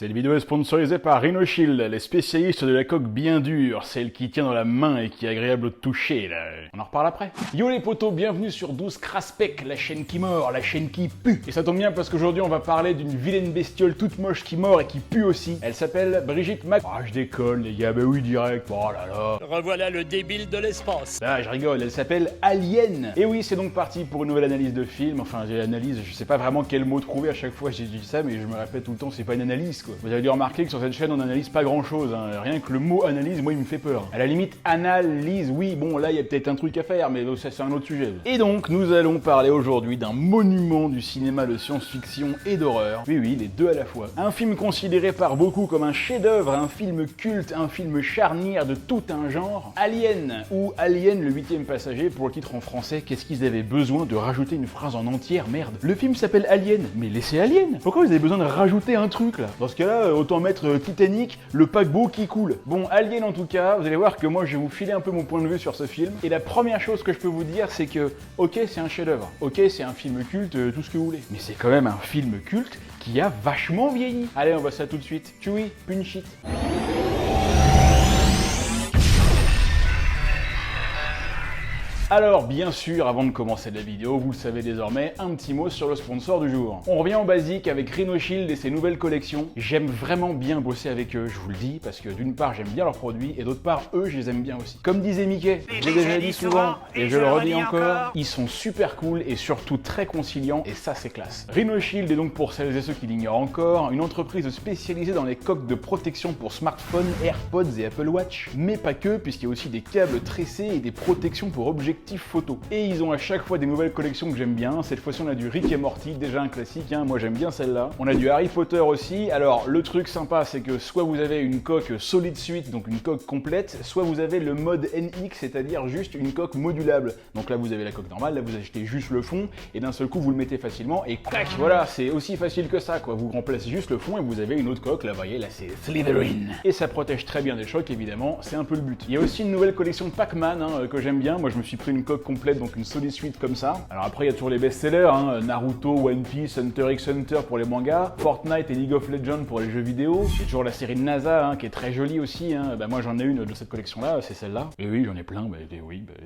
Cette vidéo est sponsorisée par Rhino Shield, les spécialistes de la coque bien dure, celle qui tient dans la main et qui est agréable au toucher, là. On en reparle après. Yo les potos, bienvenue sur 12 Craspec, la chaîne qui mord, la chaîne qui pue. Et ça tombe bien parce qu'aujourd'hui on va parler d'une vilaine bestiole toute moche qui mord et qui pue aussi. Elle s'appelle Brigitte Mac... Ah, je déconne les gars, bah oui direct, oh là là. Revoilà le débile de l'espace. Ah, je rigole, elle s'appelle Alien. Et oui, c'est donc parti pour une nouvelle analyse de film. Enfin, j'ai l'analyse, je sais pas vraiment quel mot trouver à chaque fois j'ai dit ça, mais je me répète tout le temps, c'est pas une analyse quoi. Vous avez dû remarquer que sur cette chaîne on n'analyse pas grand chose, hein. Rien que le mot analyse, moi il me fait peur. À la limite, analyse, oui, bon là il y a peut-être un truc à faire, mais ça c'est un autre sujet. Et donc, nous allons parler aujourd'hui d'un monument du cinéma de science-fiction et d'horreur. Oui, oui, les deux à la fois. Un film considéré par beaucoup comme un chef-d'œuvre, un film culte, un film charnière de tout un genre. Alien, ou Alien le 8e passager pour le titre en français. Qu'est-ce qu'ils avaient besoin de rajouter une phrase en entière, merde. Le film s'appelle Alien, mais laissez Alien. Pourquoi vous avez besoin de rajouter un truc là? Dans ce cas-là, autant mettre Titanic, le paquebot qui coule. Bon, Alien en tout cas, vous allez voir que moi je vais vous filer un peu mon point de vue sur ce film. Et la première chose que je peux vous dire, c'est que, ok, c'est un chef-d'œuvre, ok, c'est un film culte, tout ce que vous voulez. Mais c'est quand même un film culte qui a vachement vieilli. Allez, on voit ça tout de suite. Chewie, punch it. Alors bien sûr, avant de commencer la vidéo, vous le savez désormais, un petit mot sur le sponsor du jour. On revient en basique avec Rhino Shield et ses nouvelles collections. J'aime vraiment bien bosser avec eux, je vous le dis, parce que d'une part j'aime bien leurs produits et d'autre part eux je les aime bien aussi. Comme disait Mickey, je l'ai déjà dit souvent et je le redis encore, ils sont super cool et surtout très conciliants et ça c'est classe. Rhino Shield est donc pour celles et ceux qui l'ignorent encore, une entreprise spécialisée dans les coques de protection pour smartphones, AirPods et Apple Watch, mais pas que puisqu'il y a aussi des câbles tressés et des protections pour objectifs photo. Et ils ont à chaque fois des nouvelles collections que j'aime bien. Cette fois-ci on a du Rick et Morty, déjà un classique, hein. Moi j'aime bien celle-là. On a du Harry Potter aussi. Alors le truc sympa c'est que soit vous avez une coque solid suite, donc une coque complète, soit vous avez le mode NX, c'est-à-dire juste une coque modulable. Donc là vous avez la coque normale, là vous achetez juste le fond et d'un seul coup vous le mettez facilement et clac, voilà, c'est aussi facile que ça quoi. Vous remplacez juste le fond et vous avez une autre coque, là vous voyez, là c'est Slytherin. Et ça protège très bien des chocs évidemment, c'est un peu le but. Il y a aussi une nouvelle collection de Pac-Man hein, que j'aime bien. Moi je me suis pris une coque complète, donc une solid suite comme ça. Alors après il y a toujours les best-sellers, hein, Naruto, One Piece, Hunter x Hunter pour les mangas, Fortnite et League of Legends pour les jeux vidéo. Il y a toujours la série de NASA hein, qui est très jolie aussi. Hein. Bah, moi j'en ai une de cette collection-là, c'est celle-là. Et oui, j'en ai plein.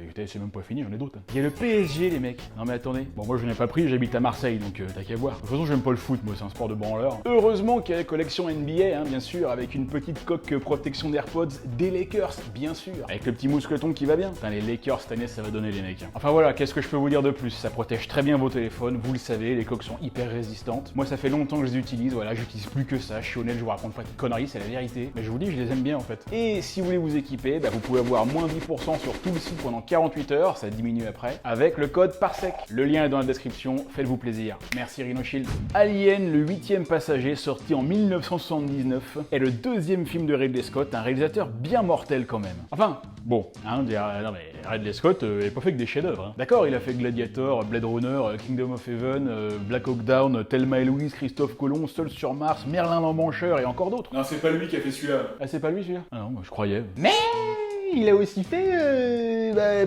Écoutez, c'est même pas fini, j'en ai d'autres. Il y a le PSG les mecs. Non mais attendez. Bon moi je n'ai pas pris, j'habite à Marseille, donc t'as qu'à voir. De toute façon j'aime pas le foot, moi c'est un sport de branleur. Heureusement qu'il y a la collection NBA, hein, bien sûr, avec une petite coque protection d'AirPods des Lakers, bien sûr. Avec le petit mousqueton qui va bien. Putain, les Lakers cette année ça va donner les mecs. Enfin voilà, qu'est-ce que je peux vous dire de plus? Ça protège très bien vos téléphones, vous le savez, les coques sont hyper résistantes. Moi ça fait longtemps que je les utilise, voilà, j'utilise plus que ça, je suis honnête, je vous raconte pas de conneries, c'est la vérité. Mais je vous dis, je les aime bien en fait. Et si vous voulez vous équiper, bah, vous pouvez avoir moins 10% sur tout le site pendant 48 heures, ça diminue après, avec le code PARSEC. Le lien est dans la description, faites-vous plaisir. Merci Rhino Shield. Alien, le 8e passager, sorti en 1979, est le deuxième film de Ridley Scott, un réalisateur bien mortel quand même. Enfin, bon, hein, non mais Ridley Scott est pas fait que des chefs-d'œuvre. Hein. D'accord, il a fait Gladiator, Blade Runner, Kingdom of Heaven, Black Hawk Down, Thelma et Louise, Christophe Colomb, Seul sur Mars, Merlin l'Embrancheur et encore d'autres. Non, c'est pas lui qui a fait celui-là. Ah, c'est pas lui celui-là? Ah non, moi je croyais. Mais il a aussi fait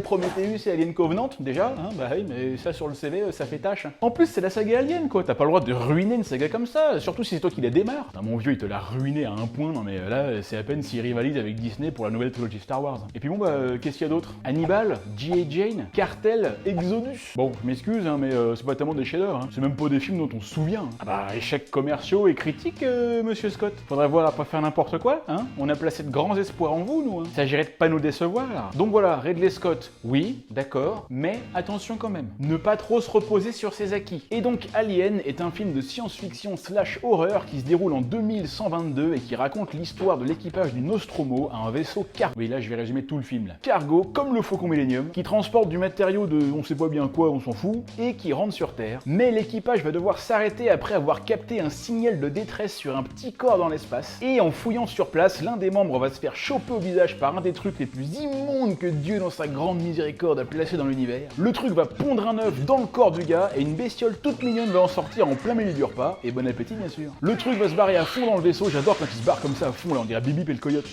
Prometheus et Alien Covenant, déjà, hein, bah oui, mais ça sur le CV, ça fait tâche. En plus, c'est la saga Alien, quoi, t'as pas le droit de ruiner une saga comme ça, surtout si c'est toi qui la démarre. Putain, mon vieux, il te l'a ruiné à un point, non mais là, c'est à peine s'il rivalise avec Disney pour la nouvelle trilogie Star Wars. Et puis bon, bah, qu'est-ce qu'il y a d'autre? Hannibal, G.I. Jane, Cartel, Exodus. Bon, je m'excuse, hein, mais c'est pas tellement des chefs-d'œuvre, hein. C'est même pas des films dont on se souvient. Ah bah, échecs commerciaux et critiques, monsieur Scott. Faudrait voir à pas faire n'importe quoi, hein. On a placé de grands espoirs en vous, nous, hein. S'agirait de pas nous décevoir. Donc voilà, Ridley Scott, oui, d'accord, mais attention quand même, ne pas trop se reposer sur ses acquis. Et donc Alien est un film de science-fiction slash horreur qui se déroule en 2122 et qui raconte l'histoire de l'équipage du Nostromo, un vaisseau cargo. Oui, là je vais résumer tout le film là. Cargo, comme le Faucon Millenium, qui transporte du matériau de on sait pas bien quoi, on s'en fout, et qui rentre sur Terre. Mais l'équipage va devoir s'arrêter après avoir capté un signal de détresse sur un petit corps dans l'espace. Et en fouillant sur place, l'un des membres va se faire choper au visage par un des trucs les plus immondes que Dieu dans sa grande miséricorde a placé dans l'univers. Le truc va pondre un œuf dans le corps du gars et une bestiole toute mignonne va en sortir en plein milieu du repas. Et bon appétit bien sûr. Le truc va se barrer à fond dans le vaisseau, j'adore quand il se barre comme ça à fond là, on dirait Bibi et le coyote.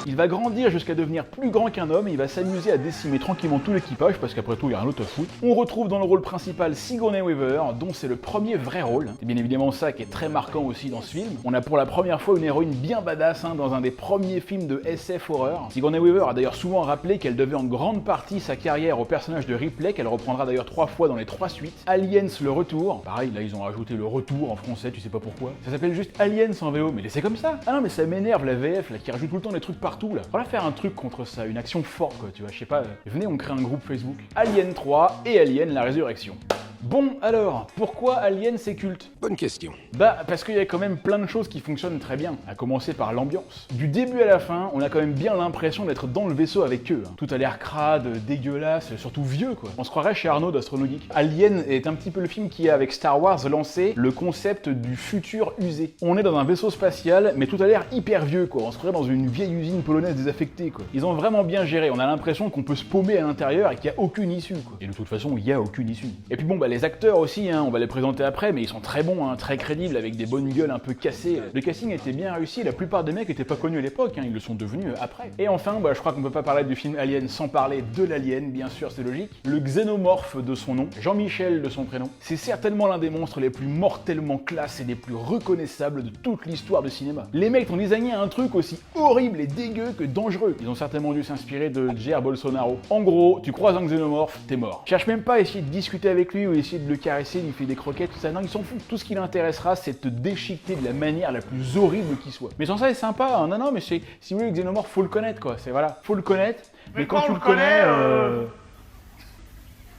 Il va grandir jusqu'à devenir plus grand qu'un homme et il va s'amuser à décimer tranquillement tout l'équipage parce qu'après tout il y a un autre à foutre. On retrouve dans le rôle principal Sigourney Weaver, dont c'est le premier vrai rôle. C'est bien évidemment ça qui est très marquant aussi dans ce film. On a pour la première fois une héroïne bien badass dans un des premiers films de SF horreur. Sigourney Weaver a d'ailleurs souvent rappelé qu'elle devait en grande partie sa carrière au personnage de Ripley, qu'elle reprendra d'ailleurs 3 fois dans les 3 suites. Aliens le retour, pareil là ils ont rajouté le retour en français, tu sais pas pourquoi. Ça s'appelle juste Aliens en VO, mais laissez comme ça. Ah non mais ça m'énerve la VF là qui rajoute tout le temps des trucs partout là. Faudra faire un truc contre ça, une action forte quoi, tu vois, je sais pas. Venez on crée un groupe Facebook. Alien 3 et Alien la résurrection. Bon alors, pourquoi Alien c'est culte? Bonne question. Bah parce qu'il y a quand même plein de choses qui fonctionnent très bien, à commencer par l'ambiance. Du début à la fin, on a quand même bien l'impression d'être dans le vaisseau avec eux. Tout a l'air crade, dégueulasse, surtout vieux quoi. On se croirait chez Arnaud d'Astronogeek. Alien est un petit peu le film qui a avec Star Wars lancé le concept du futur usé. On est dans un vaisseau spatial, mais tout a l'air hyper vieux quoi. On se croirait dans une vieille usine polonaise désaffectée quoi. Ils ont vraiment bien géré, on a l'impression qu'on peut se paumer à l'intérieur et qu'il n'y a aucune issue quoi. Et de toute façon, il n'y a aucune issue. Et puis bon bah les acteurs aussi, on va les présenter après, mais ils sont très bons, très crédibles, avec des bonnes gueules un peu cassées. Le casting était bien réussi, la plupart des mecs n'étaient pas connus à l'époque, ils le sont devenus après. Et enfin, je crois qu'on peut pas parler du film Alien sans parler de l'Alien, bien sûr c'est logique. Le xénomorphe de son nom, Jean-Michel de son prénom, c'est certainement l'un des monstres les plus mortellement classe et les plus reconnaissables de toute l'histoire du cinéma. Les mecs ont designé un truc aussi horrible et dégueu que dangereux. Ils ont certainement dû s'inspirer de Jair Bolsonaro. En gros, tu croises un xénomorphe, t'es mort. Cherche même pas à essayer de discuter avec lui ou essayer de le caresser, lui fait des croquettes, tout ça, non, il s'en fout. Tout ce qui l'intéressera, c'est de te déchiqueter de la manière la plus horrible qui soit. Mais sans ça, c'est sympa, non, mais c'est, si vous voulez, le xénomorphe, faut le connaître, quoi, c'est voilà, faut le connaître, mais quand tu le connais,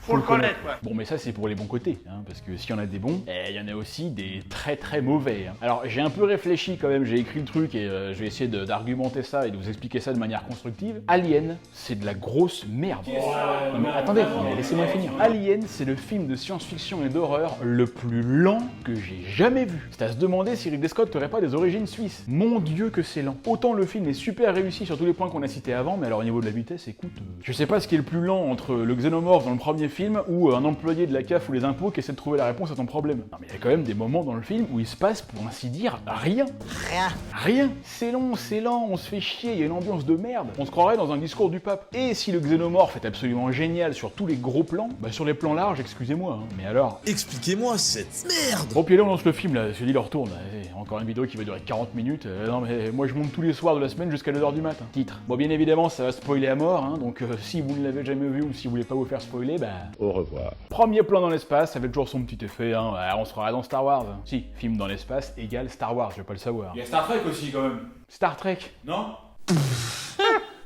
faut le connaître, quoi. Bon, mais ça, c'est pour les bons côtés, parce que s'il y en a des bons, il y en a aussi des très très mauvais. Alors, j'ai un peu réfléchi quand même, j'ai écrit le truc et je vais essayer d'argumenter ça et de vous expliquer ça de manière constructive. Alien, c'est de la grosse merde. Non, mais attendez, laissez-moi finir. Alien, c'est le film de science-fiction et d'horreur le plus lent que j'ai jamais vu. C'est à se demander si Ridley Scott n'aurait pas des origines suisses. Mon Dieu que c'est lent. Autant le film est super réussi sur tous les points qu'on a cités avant, mais alors au niveau de la vitesse, écoute, je sais pas ce qui est le plus lent entre le xénomorphe dans le premier film ou un employé de la CAF ou les impôts qui essaie de trouver la réponse à ton problème. Non mais il y a quand même des moments dans le film où il se passe, pour ainsi dire, rien. Rien. C'est long, on se fait chier, il y a une ambiance de merde. On se croirait dans un discours du pape. Et si le xénomorphe est absolument génial sur tous les gros plans, sur les plans larges, excusez-moi, mais alors... Expliquez-moi cette merde. Bon, puis là on lance le film, là, je dis, il retourne. Encore une vidéo qui va durer 40 minutes. Non mais moi je monte tous les soirs de la semaine jusqu'à 2h du matin. Titre. Bon, bien évidemment, ça va spoiler à mort, donc si vous ne l'avez jamais vu ou si vous voulez pas vous faire spoiler, Au revoir. Premier plan dans l'espace, ça fait toujours son petit effet, on se fera dans Star Wars. Si, film dans l'espace égale Star Wars, je vais pas le savoir. Il y a Star Trek aussi quand même. Star Trek. Non?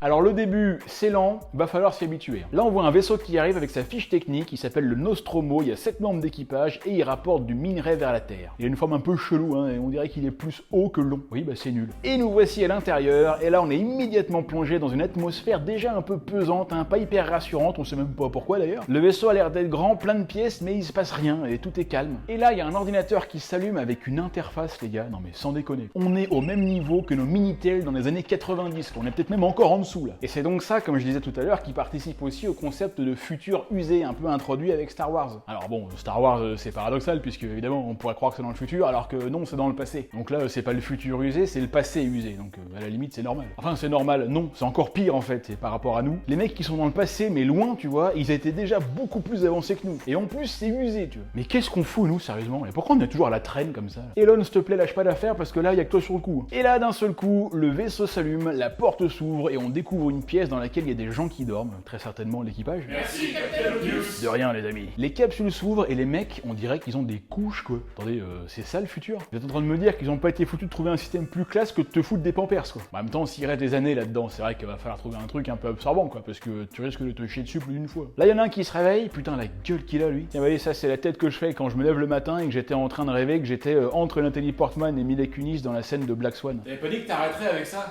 Alors le début, c'est lent, va falloir s'y habituer. Là on voit un vaisseau qui arrive avec sa fiche technique, il s'appelle le Nostromo, il y a 7 membres d'équipage et il rapporte du minerai vers la Terre. Il a une forme un peu chelou, et on dirait qu'il est plus haut que long. Oui, c'est nul. Et nous voici à l'intérieur, et là on est immédiatement plongé dans une atmosphère déjà un peu pesante, pas hyper rassurante, on sait même pas pourquoi d'ailleurs. Le vaisseau a l'air d'être grand, plein de pièces, mais il se passe rien, et tout est calme. Et là il y a un ordinateur qui s'allume avec une interface, les gars, non mais sans déconner. On est au même niveau que nos Minitel dans les années 90, on est peut-être même encore en dessous là. Et c'est donc ça, comme je disais tout à l'heure, qui participe aussi au concept de futur usé, un peu introduit avec Star Wars. Alors bon, Star Wars c'est paradoxal, puisque évidemment on pourrait croire que c'est dans le futur, alors que non, c'est dans le passé. Donc là, c'est pas le futur usé, c'est le passé usé, donc à la limite c'est normal. Enfin c'est normal, non, c'est encore pire en fait, c'est par rapport à nous. Les mecs qui sont dans le passé, mais loin, tu vois, ils étaient déjà beaucoup plus avancés que nous. Et en plus, c'est usé, tu vois. Mais qu'est-ce qu'on fout nous, sérieusement? Et pourquoi on est toujours à la traîne comme ça? Elon, s'il te plaît, lâche pas d'affaire, parce que là, il y a que toi sur le coup. Et là, d'un seul coup, le vaisseau s'allume, la porte s'ouvre, et on découvre une pièce dans laquelle il y a des gens qui dorment, très certainement l'équipage. Merci, Captain Obvious. De rien, les amis. Les capsules s'ouvrent et les mecs, on dirait qu'ils ont des couches, quoi. Attendez, c'est ça le futur? Vous êtes en train de me dire qu'ils ont pas été foutus de trouver un système plus classe que de te foutre des pampers, quoi. En même temps, s'il reste des années là-dedans, c'est vrai qu'il va falloir trouver un truc un peu absorbant, quoi, parce que tu risques de te chier dessus plus d'une fois. Là, il y en a un qui se réveille, putain, la gueule qu'il a, lui. Tiens, vous voyez, ça, c'est la tête que je fais quand je me lève le matin et que j'étais en train de rêver que j'étais entre Nathalie Portman et Mila Kunis dans la scène de Black Swan. T'avais pas dit que t'arrêterais avec ça?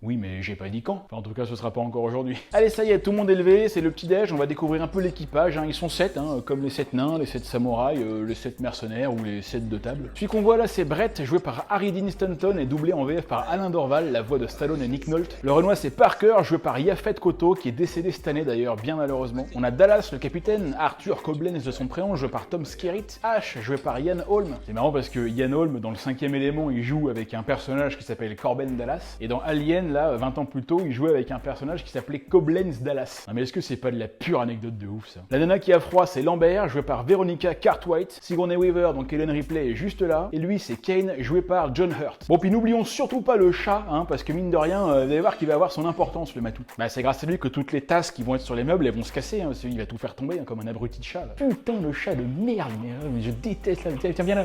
Oui, mais j'ai pas dit quand. Enfin, en tout cas, ce sera pas encore aujourd'hui. Allez, ça y est, tout le monde est levé, c'est le petit-déj, on va découvrir un peu l'équipage. Ils sont 7, comme les 7 nains, les 7 samouraïs, les 7 mercenaires ou les 7 de table. Celui qu'on voit là, c'est Brett, joué par Harry Dean Stanton et doublé en VF par Alain Dorval, la voix de Stallone et Nick Nolte. Le Renoir, c'est Parker, joué par Yaphet Kotto, qui est décédé cette année d'ailleurs, bien malheureusement. On a Dallas, le capitaine, Arthur Koblenz de son prénom, joué par Tom Skerritt. Ash, joué par Ian Holm. C'est marrant parce que Ian Holm, dans le 5e élément, il joue avec un personnage qui s'appelle Corben Dallas. Et dans Alien, scène là, 20 ans plus tôt, il jouait avec un personnage qui s'appelait Koblenz Dallas. Non mais est-ce que c'est pas de la pure anecdote de ouf ça? La nana qui a froid, c'est Lambert, joué par Veronica Cartwright. Sigourney Weaver, donc Ellen Ripley, est juste là. Et lui, c'est Kane, joué par John Hurt. Bon, puis n'oublions surtout pas le chat, hein, parce que mine de rien, vous allez voir qu'il va avoir son importance, le matou. Bah, c'est grâce à lui que toutes les tasses qui vont être sur les meubles, elles vont se casser, hein, il va tout faire tomber, hein, comme un abruti de chat, là. Putain, le chat de merde, mais je déteste là. Tiens, viens là,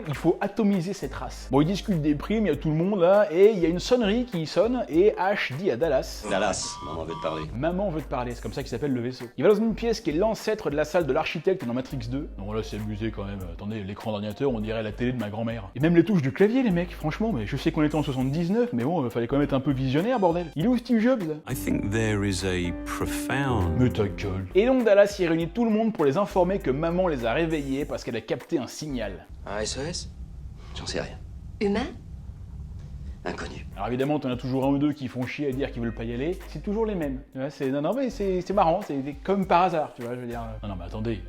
il faut atomiser cette race. Bon, ils discutent des primes, il y a tout le monde là, et il y a une sonnerie qui sonne, et Ash dit à Dallas: Dallas, maman veut te parler. Maman veut te parler, c'est comme ça qu'il s'appelle le vaisseau. Il va dans une pièce qui est l'ancêtre de la salle de l'architecte dans Matrix 2. Non là c'est abusé quand même, attendez, l'écran d'ordinateur on dirait la télé de ma grand-mère. Et même les touches du clavier les mecs, franchement, mais je sais qu'on était en 79, mais bon, fallait quand même être un peu visionnaire bordel. Il est où Steve Jobs là? I think there is a profound... Mais ta gueule. Et donc Dallas y réunit tout le monde pour les informer que maman les a réveillés parce qu'elle a capté un signal. Un SOS? J'en sais rien. Humain? Inconnu. Alors évidemment, t'en as toujours un ou deux qui font chier à dire qu'ils veulent pas y aller. C'est toujours les mêmes. Tu vois, non mais c'est marrant, c'est comme par hasard, tu vois, je veux dire. Non mais attendez,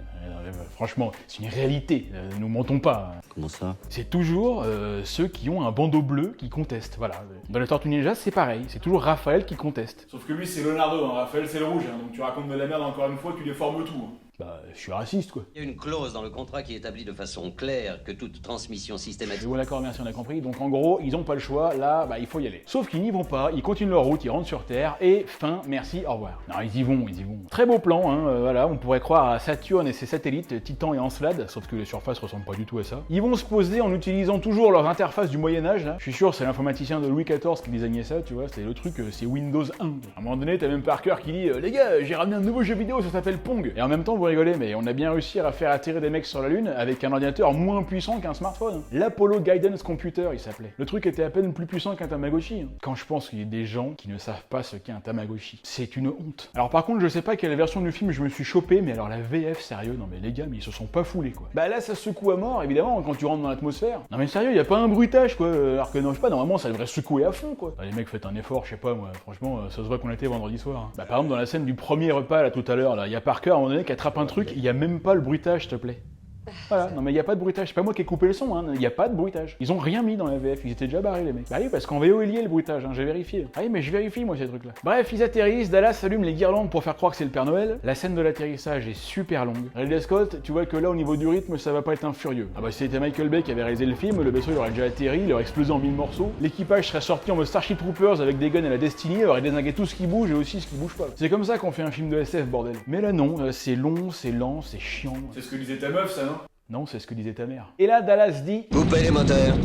franchement, c'est une réalité, nous mentons pas. Comment ça? C'est toujours ceux qui ont un bandeau bleu qui contestent, voilà. Dans les Tortues Ninja, c'est pareil, c'est toujours Raphaël qui conteste. Sauf que lui, c'est Leonardo, hein. Raphaël, c'est le rouge, hein. Donc tu racontes de la merde encore une fois, tu déformes tout. Hein. Bah, je suis raciste, quoi. Il y a une clause dans le contrat qui établit de façon claire que toute transmission systématique... Bon d'accord, merci, on a compris. Donc en gros, ils ont pas le choix, là, bah il faut y aller. Sauf qu'ils n'y vont pas, ils continuent leur route, ils rentrent sur Terre, et fin, merci, au revoir. Non, ils y vont. Très beau plan, hein, voilà, on pourrait croire à Saturne et ses satellites, Titan et Encelade, sauf que les surfaces ressemblent pas du tout à ça. Ils vont se poser en utilisant toujours leurs interfaces du Moyen-Âge, là. Je suis sûr, c'est l'informaticien de Louis XIV qui désignait ça, tu vois, c'est le truc, c'est Windows 1. À un moment donné, t'as même Parker qui dit les gars, j'ai ramené un nouveau jeu vidéo, ça s'appelle Pong. Et en même temps, vous rigolez, mais on a bien réussir à faire atterrir des mecs sur la Lune avec un ordinateur moins puissant qu'un smartphone. L'Apollo Guidance Computer, il s'appelait. Le truc était à peine plus puissant qu'un Tamagotchi. Quand je pense qu'il y a des gens qui ne savent pas ce qu'est un Tamagotchi, c'est une honte. Alors par contre, je sais pas quelle version du film je me suis chopé, mais alors la VF, sérieux, non mais les gars, mais ils se sont pas foulés quoi. Bah là, ça secoue à mort, évidemment, quand tu rentres dans l'atmosphère. Non mais sérieux, y a pas un bruitage quoi, alors que non, je sais pas, normalement ça devrait secouer à fond quoi. Bah, les mecs, faites un effort, je sais pas moi, franchement, ça se voit qu'on était vendredi soir. Hein. Bah par exemple, dans la scène du premier repas là tout à l'heure, là, y a Parker à un moment donné qui attrape un truc, il y a même pas le bruitage, s'il te plaît. Voilà, non mais il y a pas de bruitage, c'est pas moi qui ai coupé le son, hein, il y a pas de bruitage. Ils ont rien mis dans la VF, ils étaient déjà barrés les mecs. Bah oui, parce qu'en VO il y a le bruitage, hein, j'ai vérifié. Ah oui, mais je vérifie moi ces trucs là. Bref, ils atterrissent, Dallas allume les guirlandes pour faire croire que c'est le Père Noël. La scène de l'atterrissage est super longue. Ridley Scott, tu vois que là au niveau du rythme, ça va pas être un furieux. Ah bah si c'était Michael Bay qui avait réalisé le film, le vaisseau il aurait déjà atterri, il aurait explosé en 1000 morceaux. L'équipage serait sorti en mode Starship Troopers avec des guns à la Destiny, il aurait dézingué tout ce qui bouge et aussi ce qui bouge pas. C'est comme ça qu'on fait un film de SF bordel. Mais là non, c'est long, c'est lent, c'est chiant. C'est ce que disait ta meuf, ça, non? Non, c'est ce que disait ta mère. Et là, Dallas dit... Coupez les moteurs.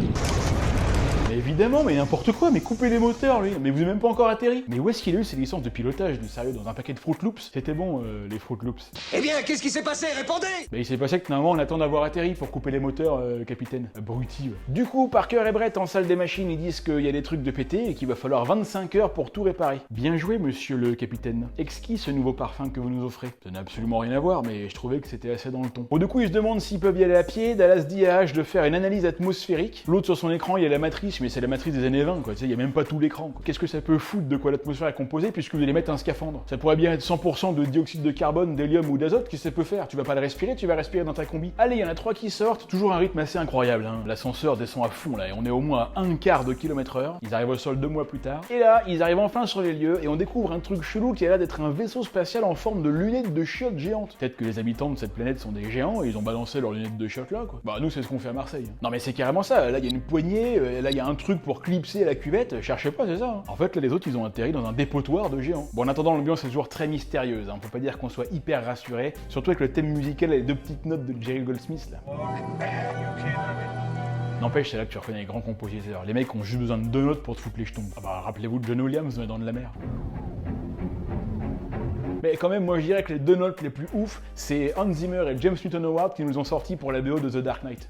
Mais évidemment, mais n'importe quoi, mais coupez les moteurs, lui. Mais vous n'avez même pas encore atterri. Mais où est-ce qu'il a eu ses licences de pilotage, du sérieux, dans un paquet de Fruit Loops? C'était bon, les Fruit Loops. Eh bien, qu'est-ce qui s'est passé? Répondez! Mais il s'est passé que normalement on attend d'avoir atterri pour couper les moteurs, capitaine. Abruti, ouais. Du coup, Parker et Brett en salle des machines, ils disent qu'il y a des trucs de péter et qu'il va falloir 25 heures pour tout réparer. Bien joué, monsieur le capitaine. Exquis ce nouveau parfum que vous nous offrez. Ça n'a absolument rien à voir, mais je trouvais que c'était assez dans le ton. Bon, du coup, ils se demandent s'ils peuvent y aller à pied. Dallas dit à Ash de faire une analyse atmosphérique. L'autre sur son écran, il y a la matrice, mais c'est la matrice des années 20, quoi. Tu sais, il y a même pas tout l'écran. Qu'est-ce que ça peut foutre de quoi l'atmosphère est composée puisque vous allez mettre un scaphandre? Ça pourrait bien être 100% de dioxyde de carbone, d'hélium ou d'azote. Qu'est-ce que ça peut faire? Tu vas pas le respirer, tu vas respirer dans ta combi. Allez, il y en a 3 qui sortent, toujours un rythme assez incroyable, hein. L'ascenseur descend à fond là, et on est au moins à 1/4 de km/h. Ils arrivent au sol 2 mois plus tard. Et là, ils arrivent enfin sur les lieux et on découvre un truc chelou qui a l'air d'être un vaisseau spatial en forme de lunettes de chiottes géantes. Peut-être que les habitants de cette planète sont des géants et ils ont balancé leurs lunettes de chiottes là, quoi. Bah nous c'est ce qu'on fait à Marseille. Non mais c'est carrément ça, là il y a une poignée, là il y a un truc pour clipser la cuvette, cherchez pas, c'est ça. Hein. En fait là les autres ils ont atterri dans un dépotoir de géants. Bon en attendant l'ambiance est toujours très mystérieuse, hein. On peut pas dire qu'on soit hyper rassuré, surtout avec le thème musical et les 2 petites notes de Jerry Goldsmith là. N'empêche, c'est là que tu reconnais les grands compositeurs. Les mecs ont juste besoin de 2 notes pour te foutre les jetons. Ah bah rappelez-vous de John Williams dans de la mer. Mais quand même, moi je dirais que les 2 notes les plus ouf, c'est Hans Zimmer et James Newton Howard qui nous ont sortis pour la BO de The Dark Knight.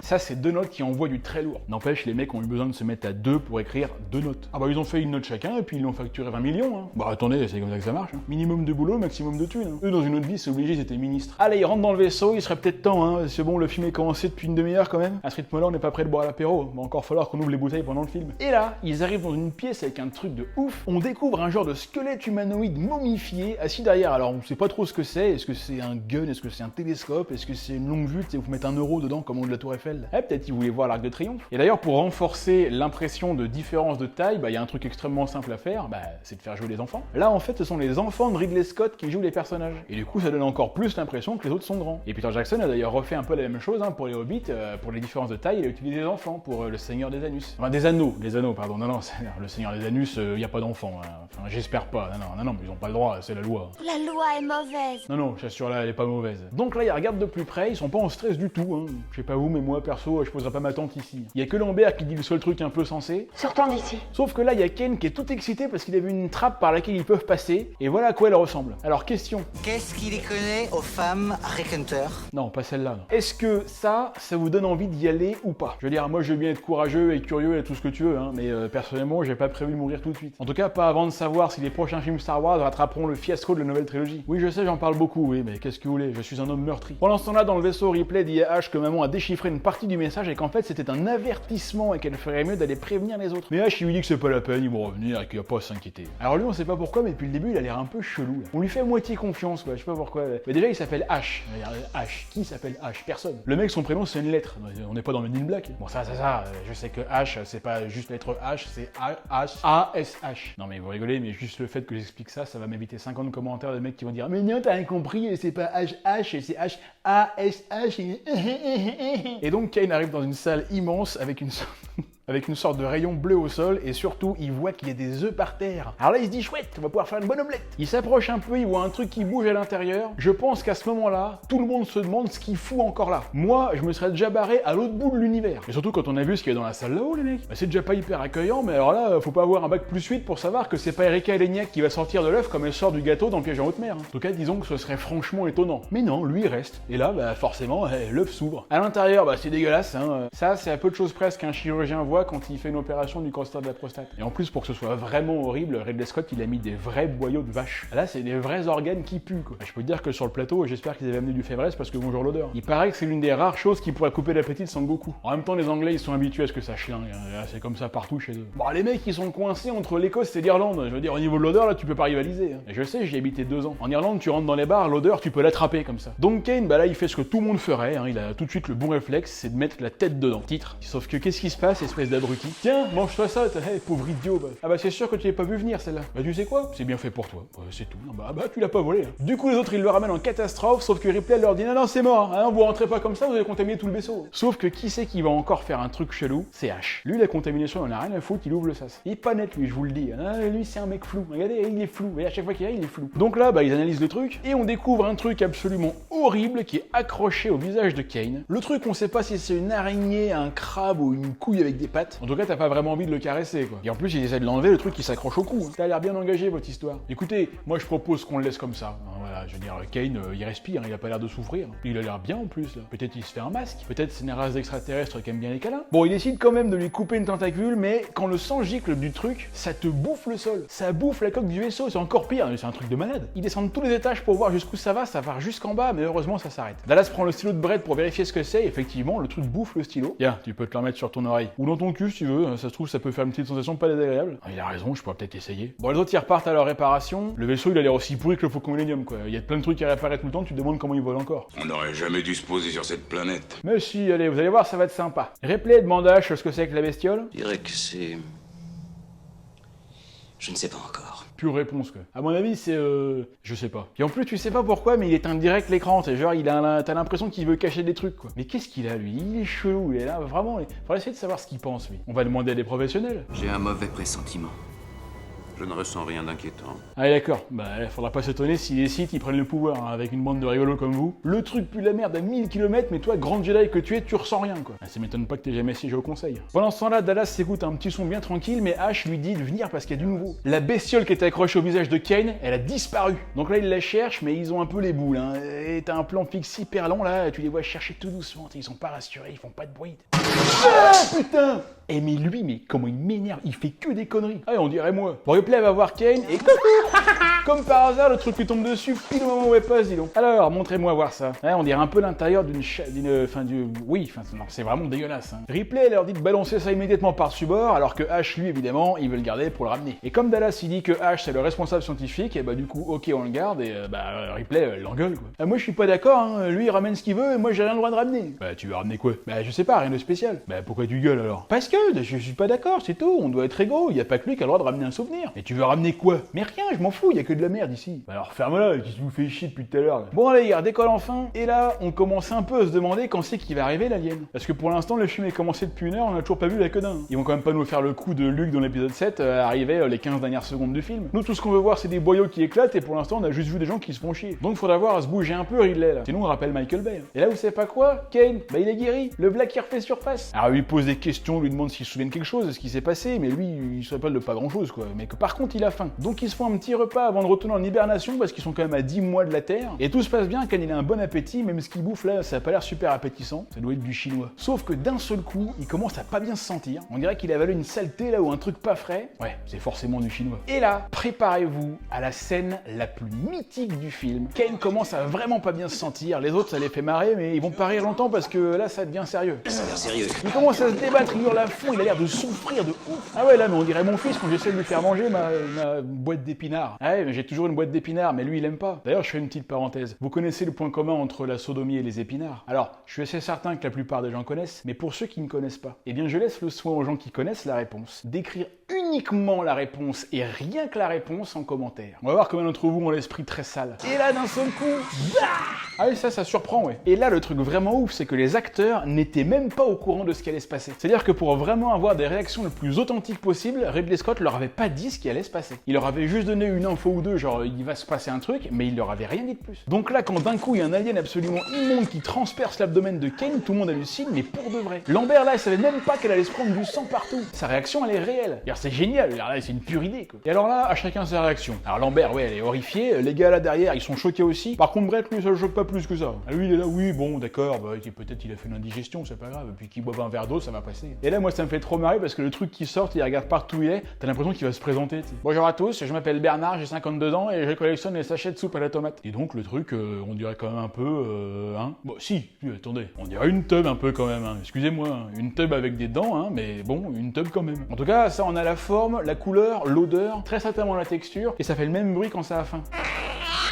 Ça, c'est 2 notes qui envoient du très lourd. N'empêche, les mecs ont eu besoin de se mettre à 2 pour écrire 2 notes. Ah bah ils ont fait une note chacun et puis ils l'ont facturé 20 millions. Hein. Bah attendez, c'est comme ça que ça marche. Hein. Minimum de boulot, maximum de thunes. Hein. Eux, dans une autre vie, c'est obligé, ils étaient ministres. Allez, ils rentrent dans le vaisseau, il serait peut-être temps. Hein. C'est bon, le film est commencé depuis une demi-heure quand même. À ce rythme-là, on n'est pas prêt de boire l'apéro. Va encore falloir qu'on ouvre les bouteilles pendant le film. Et là, ils arrivent dans une pièce avec un truc de ouf. On découvre un genre de squelette humanoïde momifié assis derrière. Alors on sait pas trop ce que c'est. Est-ce que c'est un gun? Est-ce que c'est un télescope? Est-ce que c'est une longue vue? Tu sais, vous mettez 1 euro dedans comme on de la Tour Eiffel. dalle. Eh, peut-être il voulait voir l'Arc de Triomphe. Et d'ailleurs, pour renforcer l'impression de différence de taille, il y a un truc extrêmement simple à faire, c'est de faire jouer les enfants. Là, en fait, ce sont les enfants de Ridley Scott qui jouent les personnages. Et du coup, ça donne encore plus l'impression que les autres sont grands. Et Peter Jackson a d'ailleurs refait un peu la même chose pour les Hobbits, pour les différences de taille, il a utilisé les enfants pour le Seigneur des Anus. Enfin, des anneaux, pardon. Non, le Seigneur des Anus, il n'y a pas d'enfants. Hein. Enfin, j'espère pas. Non, mais ils ont pas le droit, c'est la loi. La loi est mauvaise. Non, j'assure là, elle est pas mauvaise. Donc là, ils regardent de plus près, ils sont pas en stress du tout. Hein. Je sais pas vous, mais moi, perso, je poserai pas ma tante ici. Il y a que Lambert qui dit le seul truc un peu sensé. Sortons d'ici. Sauf que là, il y a Ken qui est tout excité parce qu'il a vu une trappe par laquelle ils peuvent passer, et voilà à quoi elle ressemble. Alors, question. Qu'est-ce qu'il y connaît aux femmes Raconteur? Non, pas celle-là. Non. Est-ce que ça vous donne envie d'y aller ou pas? Je veux dire, moi, je veux bien être courageux et curieux et tout ce que tu veux, hein, mais personnellement, j'ai pas prévu de mourir tout de suite. En tout cas, pas avant de savoir si les prochains films Star Wars rattraperont le fiasco de la nouvelle trilogie. Oui, je sais, j'en parle beaucoup, oui, mais qu'est-ce que vous voulez? Je suis un homme meurtri. Pendant ce temps-là, dans le vaisseau, Ripley dit à Ash que maman a déchiffré une partie du message et qu'en fait, c'était un avertissement et qu'elle ferait mieux d'aller prévenir les autres. Mais Ash, il lui dit que c'est pas la peine, ils vont revenir et qu'il n'y a pas à s'inquiéter. Alors lui, on sait pas pourquoi, mais depuis le début, il a l'air un peu chelou. Là. On lui fait à moitié confiance, quoi, je sais pas pourquoi. Mais déjà, il s'appelle Ash. Ash. Qui s'appelle Ash? Personne. Le mec, son prénom, c'est une lettre. On n'est pas dans le Men in Black. Bon, ça, je sais que H, c'est pas juste lettre H, c'est A-S-H. Non, mais vous rigolez, mais juste le fait que j'explique ça, ça va m'éviter 50 commentaires de mecs qui vont dire mais non, t'as rien compris, c'est pas H-H, c'est H-A-S-H. Et donc, Kane arrive dans une salle immense avec une sorte de rayon bleu au sol, et surtout, il voit qu'il y a des œufs par terre. Alors là, il se dit, chouette, on va pouvoir faire une bonne omelette. Il s'approche un peu, il voit un truc qui bouge à l'intérieur. Je pense qu'à ce moment-là, tout le monde se demande ce qu'il fout encore là. Moi, je me serais déjà barré à l'autre bout de l'univers. Et surtout, quand on a vu ce qu'il y a dans la salle là-haut, les mecs, c'est déjà pas hyper accueillant, mais alors là, faut pas avoir un bac +8 pour savoir que c'est pas Erika Eleniak qui va sortir de l'œuf comme elle sort du gâteau dans Piège en haute mer. En tout cas, disons que ce serait franchement étonnant. Mais non, lui, il reste. Et là, forcément, l'œuf s'ouvre. À l'intérieur, c'est dégueulasse, hein. Ça, c'est à peu de choses près qu'un chirurgien voit quand il fait une opération du cancer de la prostate. Et en plus, pour que ce soit vraiment horrible, Ridley Scott, il a mis des vrais boyaux de vache. Là, c'est des vrais organes qui puent, quoi. Je peux te dire que sur le plateau, j'espère qu'ils avaient amené du févresse parce que bonjour l'odeur. Il paraît que c'est l'une des rares choses qui pourrait couper l'appétit de Sangoku. En même temps, les Anglais, ils sont habitués à ce que ça chlingue. Hein. C'est comme ça partout chez eux. Bon, les mecs, ils sont coincés entre l'Écosse et l'Irlande. Je veux dire, au niveau de l'odeur, là, tu peux pas rivaliser. Hein. Et je sais, j'y ai habité 2 ans. En Irlande, tu rentres dans les bars, l'odeur, tu peux l'attraper comme ça. Donc Kane, là, il fait ce que tout le monde ferait. Hein. Il a tout de suite le bon réflexe, c'est de mettre la tête dedans. Titre. Sauf que qu'est-ce qui se passe, espèce d'abruti? Tiens, mange-toi ça, pauvre idiot. C'est sûr que tu l'as pas vu venir celle-là. Tu sais quoi? C'est bien fait pour toi. C'est tout. Tu l'as pas volé. Hein. Du coup, les autres, ils le ramènent en catastrophe, sauf que Ripley leur dit non, c'est mort. Hein, vous rentrez pas comme ça, vous allez contaminer tout le vaisseau. Sauf que qui c'est qui va encore faire un truc chelou? C'est Ash. Lui, la contamination, il en a rien à foutre, il ouvre le sas. Il est pas net, lui, je vous le dis. Hein, lui, c'est un mec flou. Regardez, il est flou. Et à chaque fois qu'il arrive, il est flou. Donc là, ils analysent le truc et on découvre un truc absolument horrible qui est accroché au visage de Kane. Le truc, on sait pas si c'est une araignée, un crabe ou une couille avec des pattes. En tout cas, t'as pas vraiment envie de le caresser, quoi. Et en plus, il essaie de l'enlever, le truc qui s'accroche au cou. Hein. Ça a l'air bien engagé, votre histoire. Écoutez, moi je propose qu'on le laisse comme ça. Hein, voilà, je veux dire, Kane, il respire, il a pas l'air de souffrir. Il a l'air bien en plus, là. Peut-être il se fait un masque. Peut-être c'est une race d'extraterrestres qui aime bien les câlins. Bon, il décide quand même de lui couper une tentacule, mais quand le sang gicle du truc, ça te bouffe le sol. Ça bouffe la coque du vaisseau, c'est encore pire, c'est un truc de malade. Ils descendent tous les étages pour voir jusqu'où ça va jusqu'en bas, mais heureusement ça s'arrête. Dallas prend le stylo de Brett pour vérifier ce que c'est, effectivement, le truc bouffe le stylo. Tiens, tu peux te le remettre sur ton oreille. Ou dans ton cul si tu veux, ça se trouve, ça peut faire une petite sensation pas désagréable. Il a raison, je pourrais peut-être essayer. Bon, les autres ils repartent à leur réparation. Le vaisseau il a l'air aussi pourri que le Faucon Millennium, quoi. Il y a plein de trucs à réparer tout le temps, tu te demandes comment il vole encore. On n'aurait jamais dû se poser sur cette planète. Mais si, allez, vous allez voir, ça va être sympa. Ripley demande à Ash ce que c'est que la bestiole. Je dirais que c'est... Je ne sais pas encore. Pure réponse, quoi. À mon avis, c'est je sais pas. Et en plus, tu sais pas pourquoi, mais il est indirect l'écran. C'est genre, t'as l'impression qu'il veut cacher des trucs, quoi. Mais qu'est-ce qu'il a, lui? Il est chelou, il est là, vraiment. Faudrait essayer de savoir ce qu'il pense, lui. On va demander à des professionnels. J'ai un mauvais pressentiment. Je ne ressens rien d'inquiétant. Ah d'accord, faudra pas s'étonner si les Sith ils prennent le pouvoir, hein, avec une bande de rigolos comme vous. Le truc pue la merde à 1000 km, mais toi, grand Jedi que tu es, tu ressens rien, quoi. Ça m'étonne pas que t'aies jamais siégé au conseil. Pendant ce temps-là, Dallas s'écoute un petit son bien tranquille, mais Ash lui dit de venir parce qu'il y a du nouveau. La bestiole qui était accrochée au visage de Kane, elle a disparu. Donc là, ils la cherchent, mais ils ont un peu les boules, hein. Et t'as un plan fixe hyper long, là, tu les vois chercher tout doucement, ils sont pas rassurés, ils font pas de bruit. Ah putain! Eh mais lui, mais comment il m'énerve, il fait que des conneries. Ah on dirait moi. Bon, Ripley va voir Kane et coucou. Comme par hasard, le truc lui tombe dessus pile au moment où elle passe, dis donc. Alors, montrez-moi voir ça. Ouais, on dirait un peu l'intérieur oui, non, c'est vraiment dégueulasse. Hein. Ripley leur dit de balancer ça immédiatement par-dessus bord, alors que Ash, lui, évidemment, il veut le garder pour le ramener. Et comme Dallas, il dit que Ash, c'est le responsable scientifique, et bah du coup, ok, on le garde, et Ripley l'engueule, quoi. Moi, je suis pas d'accord, hein. Lui, il ramène ce qu'il veut, et moi, j'ai rien le droit de ramener. Bah, tu veux ramener quoi? Bah, je sais pas, rien de spécial. Bah, pourquoi tu gueules alors? Parce que je suis pas d'accord, c'est tout, on doit être égaux, y a pas que lui qui a le droit de ramener un souvenir. Et tu veux ramener quoi? Mais rien, je m'en fous, y a que de la merde ici. Bah alors ferme-la, qui vous fait chier depuis tout à l'heure. Bon allez, il décolle enfin, et là, on commence un peu à se demander quand c'est qu'il va arriver l'alien. Parce que pour l'instant, le film est commencé depuis 1 heure, on a toujours pas vu la queue d'un. Ils vont quand même pas nous faire le coup de Luke dans l'épisode 7, arriver les 15 dernières secondes du film. Nous, tout ce qu'on veut voir, c'est des boyaux qui éclatent, et pour l'instant, on a juste vu des gens qui se font chier. Donc faudra voir à se bouger un peu Ridley là. Sinon, on rappelle Michael Bay. Et là, vous savez pas quoi? Kane, bah il est guéri, le Black qui refait surface. Alors, il lui pose des questions, lui demande s'il se souvient de quelque chose, de ce qui s'est passé, mais lui, il se rappelle de pas grand chose, quoi. Mais que par contre, il a faim. Donc, ils se font un petit repas avant de retourner en hibernation, parce qu'ils sont quand même à 10 mois de la Terre. Et tout se passe bien, Kane il a un bon appétit, même ce qu'il bouffe là, ça a pas l'air super appétissant. Ça doit être du chinois. Sauf que d'un seul coup, il commence à pas bien se sentir. On dirait qu'il a avalé une saleté là ou un truc pas frais. Ouais, c'est forcément du chinois. Et là, préparez-vous à la scène la plus mythique du film. Kane commence à vraiment pas bien se sentir. Les autres, ça les fait marrer, mais ils vont pas rire longtemps parce que là, ça devient sérieux. Ça a l'air sérieux. Il commence à se débattre, il hurle à fond, il a l'air de souffrir de ouf. Ah ouais, là, mais on dirait mon fils quand j'essaie de lui faire manger ma boîte d'épinards. Ah ouais, mais j'ai toujours une boîte d'épinards, mais lui, il aime pas. D'ailleurs, je fais une petite parenthèse. Vous connaissez le point commun entre la sodomie et les épinards? Alors, je suis assez certain que la plupart des gens connaissent, mais pour ceux qui ne connaissent pas, eh bien, je laisse le soin aux gens qui connaissent la réponse d'écrire uniquement la réponse et rien que la réponse en commentaire. On va voir combien d'entre vous ont l'esprit très sale. Et là, d'un seul coup, bah ah oui, ça surprend, ouais. Et là, le truc vraiment ouf, c'est que les acteurs n'étaient même pas au courant de ce qui allait se passer. C'est-à-dire que pour vraiment avoir des réactions le plus authentiques possible, Ridley Scott leur avait pas dit ce qui allait se passer. Il leur avait juste donné une info ou deux, genre il va se passer un truc, mais il leur avait rien dit de plus. Donc là, quand d'un coup il y a un alien absolument immonde qui transperce l'abdomen de Kane, tout le monde hallucine, mais pour de vrai. Lambert là, il savait même pas qu'elle allait se prendre du sang partout. Sa réaction, elle est réelle. Alors c'est génial, alors là, c'est une pure idée, quoi. Et alors là, à chacun sa réaction. Alors Lambert, ouais, elle est horrifiée, les gars là derrière, ils sont choqués aussi. Par contre, Brett, lui, ça le choque pas plus que ça. Ah, lui, il est là, oui, bon, d'accord, bah, peut-être il a fait une indigestion, c'est pas grave, et puis qu'il boive un verre d'eau, ça va passer. Et là, moi, ça me fait trop marrer parce que le truc qui sort, il regarde partout où il est, t'as l'impression qu'il va se présenter, t'sais. Bonjour à tous, je m'appelle Bernard, j'ai 52 ans et je collectionne les sachets de soupe à la tomate. Et donc, le truc, on dirait quand même un peu, hein. Bon, si, attendez, on dirait une tub un peu quand même, hein. Excusez-moi, hein. Une tub avec des dents, hein, mais bon, une tub quand même. En tout cas, ça, on a la forme, la couleur, l'odeur, très certainement la texture, et ça fait le même bruit quand ça a faim.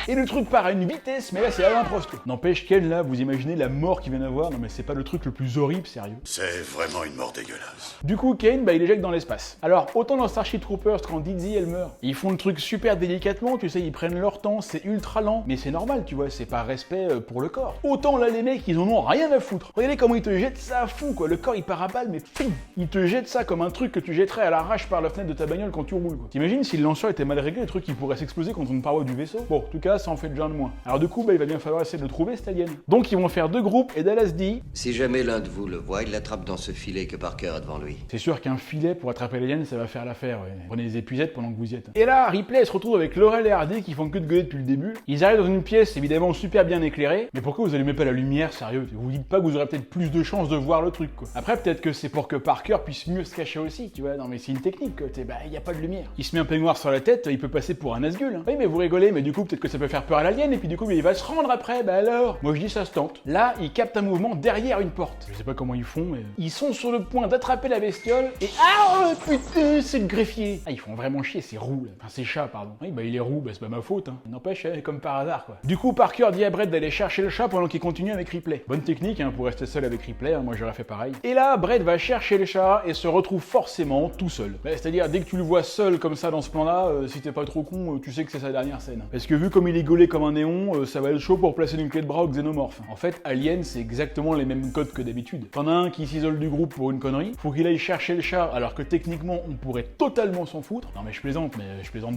Et le truc part à une vitesse, mais là c'est à l'improste. N'empêche Ken, là, vous imaginez la mort qu'il vient d'avoir? Non mais c'est pas le truc le plus horrible, sérieux. C'est vraiment une mort dégueulasse. Du coup, Kane, bah il éjecte dans l'espace. Alors, autant dans Starship Troopers, quand Dizzy elle meurt, ils font le truc super délicatement, tu sais, ils prennent leur temps, c'est ultra lent, mais c'est normal, tu vois, c'est par respect pour le corps. Autant là, les mecs, ils en ont rien à foutre. Regardez comment ils te jettent ça à fond, quoi. Le corps, il part à balle, mais ping, ils te jettent ça comme un truc que tu jetterais à l'arrache par la fenêtre de ta bagnole quand tu roules, quoi. T'imagines si le lanceur était mal réglé, le truc, il pourrait s'exploser contre une paroi du vaisseau? Bon, en tout cas, ça en fait déjà de moins. Alors du coup, bah, il va bien falloir essayer de le trouver, cet alien. Donc ils vont faire 2 groupes, et Dallas dit... Si jamais l'un de vous le voit, il l'attrape dans ce filet que Parker a devant lui. C'est sûr qu'un filet pour attraper l'alien, ça va faire l'affaire, ouais. Prenez des épuisettes pendant que vous y êtes. Et là, Ripley elle se retrouve avec Laurel et Hardy qui font que de gueuler depuis le début. Ils arrivent dans une pièce évidemment super bien éclairée, mais pourquoi vous allumez pas la lumière, sérieux? Vous dites pas que vous aurez peut-être plus de chances de voir le truc, quoi. Après, peut-être que c'est pour que Parker puisse mieux se cacher aussi, tu vois. Non mais c'est une technique, quoi. Bah, y a pas de lumière. Il se met un peignoir sur la tête, il peut passer pour un Nazgûl, hein. Oui, mais vous rigolez, mais du coup, peut-être que ça peut faire peur à l'alien, et puis du coup, il va se rendre après, bah alors. Moi je dis ça se tente. Là, ils captent un mouvement derrière une porte. Je sais pas comment ils font, mais... Ils sont sur le point d'attraper la bestiole, et... Ah, putain, c'est le greffier. Ah, ils font vraiment chier, ces roux, là. Enfin, ces chats, pardon. Oui, bah il est roux, bah c'est pas ma faute, hein. N'empêche, comme par hasard, quoi. Du coup, Parker dit à Brett d'aller chercher le chat pendant qu'il continue avec Ripley. Bonne technique, hein, pour rester seul avec Ripley, hein. Moi j'aurais fait pareil. Et là, Brett va chercher le chat et se retrouve forcément tout seul. Bah, c'est-à-dire, dès que tu le vois seul comme ça dans ce plan-là, si t'es pas trop con, tu sais que c'est sa dernière scène. Parce que vu comme il est gaulé comme un néon, ça va être chaud pour placer une clé de bras au xénomorphe. En fait, Alien, c'est exactement les mêmes codes que d'habitude. T'en as un qui s'isole du groupe pour une connerie, faut qu'il aille chercher le chat alors que techniquement on pourrait totalement s'en foutre. Non mais je plaisante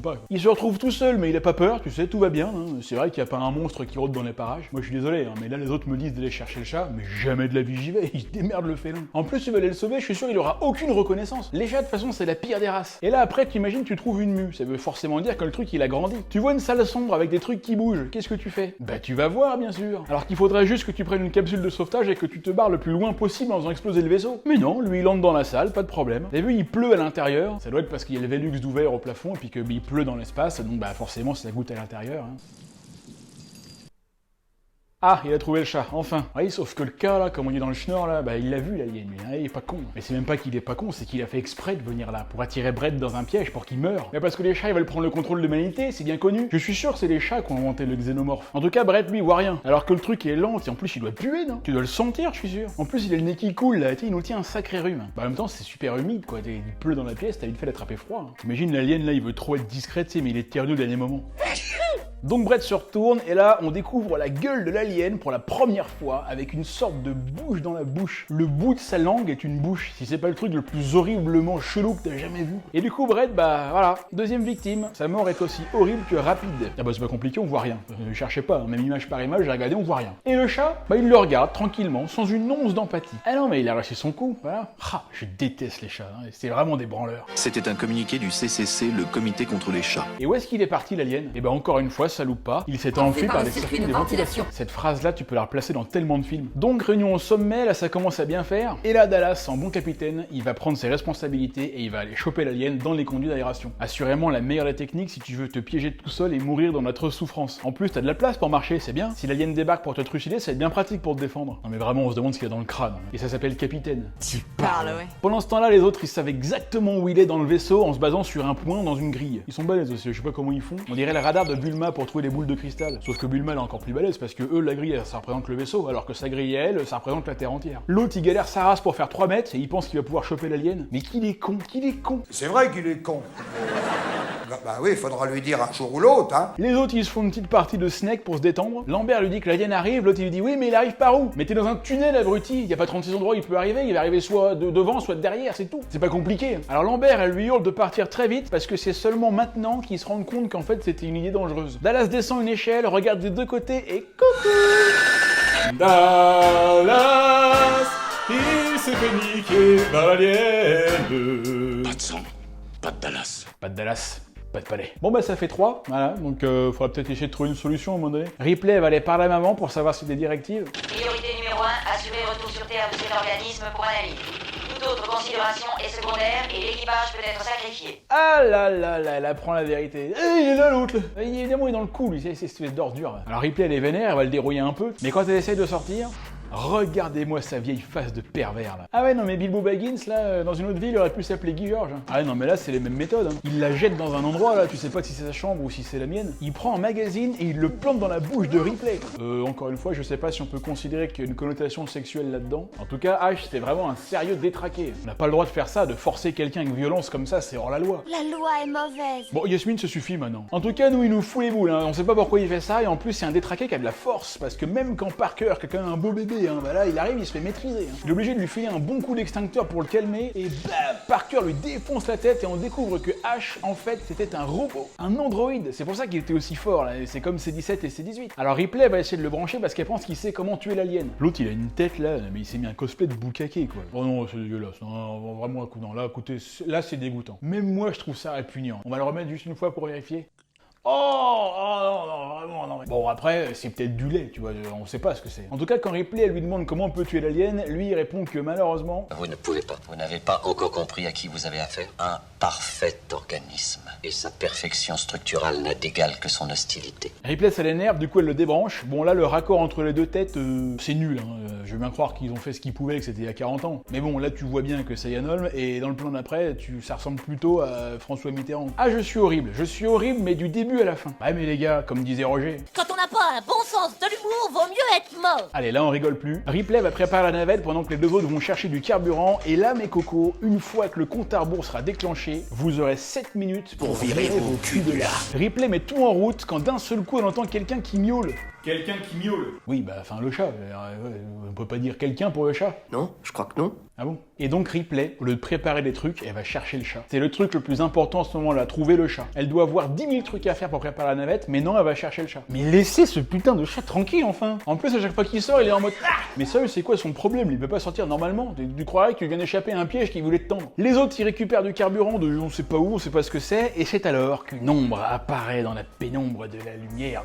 pas. Il se retrouve tout seul mais il a pas peur, tu sais, tout va bien, hein. C'est vrai qu'il y a pas un monstre qui rôde dans les parages. Moi je suis désolé, hein, mais là les autres me disent d'aller chercher le chat, mais jamais de la vie j'y vais, il se démerde le félin. En plus il va aller le sauver, je suis sûr il aura aucune reconnaissance. Les chats de toute façon c'est la pire des races. Et là après t'imagines tu trouves une mue, ça veut forcément dire que le truc il a grandi. Tu vois une salle sombre avec des trucs qui bougent, qu'est-ce que tu fais? Bah tu vas voir voir, bien sûr. Alors qu'il faudrait juste que tu prennes une capsule de sauvetage et que tu te barres le plus loin possible en faisant exploser le vaisseau. Mais non, lui il entre dans la salle, pas de problème. T'as vu, il pleut à l'intérieur. Ça doit être parce qu'il y a le Velux d'ouvert au plafond et puis que il pleut dans l'espace, donc bah forcément ça goûte à l'intérieur. Hein. Ah, il a trouvé le chat, enfin. Oui, sauf que le cas, là, comme on dit dans le schnorr, là, bah il l'a vu, l'alien, lui, hein, il est pas con. Mais c'est même pas qu'il est pas con, c'est qu'il a fait exprès de venir là, pour attirer Brett dans un piège, pour qu'il meure. Mais parce que les chats, ils veulent prendre le contrôle de l'humanité, c'est bien connu. Je suis sûr que c'est les chats qui ont inventé le xénomorphe. En tout cas, Brett, lui, il voit rien. Alors que le truc est lent, et en plus, il doit puer, non? Tu dois le sentir, je suis sûr. En plus, il a le nez qui coule, là, il nous tient un sacré rhume. Bah, en même temps, c'est super humide, quoi. Il pleut dans la pièce, t'as vite fait d'attraper froid. Hein. T'imagines l'alien, là, il veut trop être discret, tu sais, mais il est terneux au dernier moment. Donc Brett se retourne et là on découvre la gueule de l'alien pour la première fois avec une sorte de bouche dans la bouche. Le bout de sa langue est une bouche, si c'est pas le truc le plus horriblement chelou que t'as jamais vu. Et du coup Brett, bah voilà, deuxième victime. Sa mort est aussi horrible que rapide. Ah bah c'est pas compliqué, on voit rien. Ne cherchez pas, hein. Même image par image, j'ai regardé, on voit rien. Et le chat, bah il le regarde tranquillement, sans une once d'empathie. Ah non mais il a lâché son coup, voilà. Ah, je déteste les chats, hein. C'est vraiment des branleurs. C'était un communiqué du CCC, le comité contre les chats. Et où est-ce qu'il est parti l'alien? Et bah encore une fois, ça loupe pas, il s'est enfui par des circuits de ventilation. Cette phrase-là, tu peux la replacer dans tellement de films. Donc, réunion au sommet, là, ça commence à bien faire. Et là, Dallas, en bon capitaine, il va prendre ses responsabilités et il va aller choper l'alien dans les conduits d'aération. Assurément la meilleure des techniques si tu veux te piéger tout seul et mourir dans notre souffrance. En plus, t'as de la place pour marcher, c'est bien. Si l'alien débarque pour te trucider, ça va être bien pratique pour te défendre. Non mais vraiment, on se demande ce qu'il y a dans le crâne. Et ça s'appelle capitaine. Tu parles, ouais. Pendant ce temps-là, les autres, ils savent exactement où il est dans le vaisseau en se basant sur un point dans une grille. Ils sont balèzes aussi, je sais pas comment ils font. On dirait le radar de Bulma pour trouver les boules de cristal. Sauf que Bulma est encore plus balèze parce que eux, la grille, ça représente le vaisseau, alors que sa grille, elle, ça représente la Terre entière. L'autre, il galère sa race pour faire 3 mètres et il pense qu'il va pouvoir choper l'alien. Mais qu'il est con, qu'il est con. C'est vrai qu'il est con. Bah oui, faudra lui dire un jour ou l'autre, hein. Les autres, ils se font une petite partie de snack pour se détendre. Lambert lui dit que l'alien arrive, l'autre il lui dit oui, mais il arrive par où? Mais t'es dans un tunnel, abruti. Y a pas 36 endroits où il peut arriver, il va arriver soit devant, soit derrière, c'est tout. C'est pas compliqué. Alors Lambert, elle lui hurle de partir très vite parce que c'est seulement maintenant qu'ils se rendent compte qu'en fait c'était une idée dangereuse. Dallas descend une échelle, regarde des deux côtés et coucou. Dallas, il s'est fait niquer par l'alien. Pas de sang, pas de Dallas. Pas de Dallas. Pas de palais. Bon bah ça fait 3, voilà, donc faudra peut-être essayer de trouver une solution à un moment donné. Ripley va aller parler à maman pour savoir si des directives. Priorité numéro 1, assurer retour sur Terre de cet organisme pour analyse. Toute autre considération est secondaire et l'équipage peut être sacrifié. Ah là là là, elle apprend la vérité. Il est là l'autre. Évidemment il est dans le cou, lui, c'est cette espèce d'ordure. Alors Ripley elle est vénère, elle va le dérouiller un peu, mais quand elle essaye de sortir... Regardez-moi sa vieille face de pervers là. Ah ouais non mais Bilbo Baggins là, dans une autre ville il aurait pu s'appeler Guy Georges. Ah ouais non mais là c'est les mêmes méthodes. Hein. Il la jette dans un endroit là, tu sais pas si c'est sa chambre ou si c'est la mienne. Il prend un magazine et il le plante dans la bouche de Ripley. Encore une fois je sais pas si on peut considérer qu'il y a une connotation sexuelle là-dedans. En tout cas Ash c'était vraiment un sérieux détraqué. On n'a pas le droit de faire ça, de forcer quelqu'un avec violence comme ça, c'est hors la loi. La loi est mauvaise. Bon Yasmine ça suffit maintenant. En tout cas nous il nous fout les boules, hein. On sait pas pourquoi il fait ça et en plus c'est un détraqué qui a de la force parce que même quand Parker, qui a quand même un beau bébé, hein, bah là il arrive il se fait maîtriser. Hein. Il est obligé de lui filer un bon coup d'extincteur pour le calmer et bam, Parker lui défonce la tête et on découvre que Ash en fait c'était un robot, un androïde. C'est pour ça qu'il était aussi fort là, c'est comme C17 et C18. Alors Ripley va essayer de le brancher parce qu'elle pense qu'il sait comment tuer l'alien. L'autre il a une tête là, mais il s'est mis un cosplay de Bukake quoi. Oh non c'est dégueulasse, non, vraiment non, là écoutez, là c'est dégoûtant. Même moi je trouve ça répugnant. On va le remettre juste une fois pour vérifier. Oh non, vraiment, non. Bon, après, c'est peut-être du lait, tu vois, on sait pas ce que c'est. En tout cas, quand Ripley, elle lui demande comment on peut tuer l'alien, lui, il répond que malheureusement... Vous ne pouvez pas. Vous n'avez pas encore compris à qui vous avez affaire. Un parfait organisme. Et sa perfection structurale n'a d'égal que son hostilité. Ripley, ça l'énerve, du coup, elle le débranche. Bon, là, le raccord entre les deux têtes, c'est nul, hein. Je veux bien croire qu'ils ont fait ce qu'ils pouvaient, que c'était il y a 40 ans. Mais bon, là, tu vois bien que c'est Yann Holm, et dans le plan d'après, ça ressemble plutôt à François Mitterrand. Ah, je suis horrible, mais du début à la fin. Ouais mais les gars, comme disait Roger... Quand on n'a pas un bon sens de l'humour, vaut mieux être mort. Allez, là on rigole plus. Ripley va préparer la navette pendant que les deux autres vont chercher du carburant. Et là mes cocos, une fois que le compte à rebours sera déclenché, vous aurez 7 minutes pour virer vos culs de là. Ripley met tout en route quand d'un seul coup on entend quelqu'un qui miaule. Quelqu'un qui miaule. Oui, bah, enfin, le chat. On peut pas dire quelqu'un pour le chat. Non, je crois que non. Ah bon? Et donc Ripley, au lieu de préparer des trucs, elle va chercher le chat. C'est le truc le plus important en ce moment-là, trouver le chat. Elle doit avoir 10 000 trucs à faire pour préparer la navette, mais non, elle va chercher le chat. Mais laissez ce putain de chat tranquille enfin. En plus, à chaque fois qu'il sort, il est en mode ah. Mais sérieux, c'est quoi son problème? Il peut pas sortir normalement. Tu croirais qu'il vient d'échapper à un piège qui voulait te tendre. Les autres, ils récupèrent du carburant de on sait pas où, on sait pas ce que c'est, et c'est alors qu'une ombre apparaît dans la pénombre de la lumière.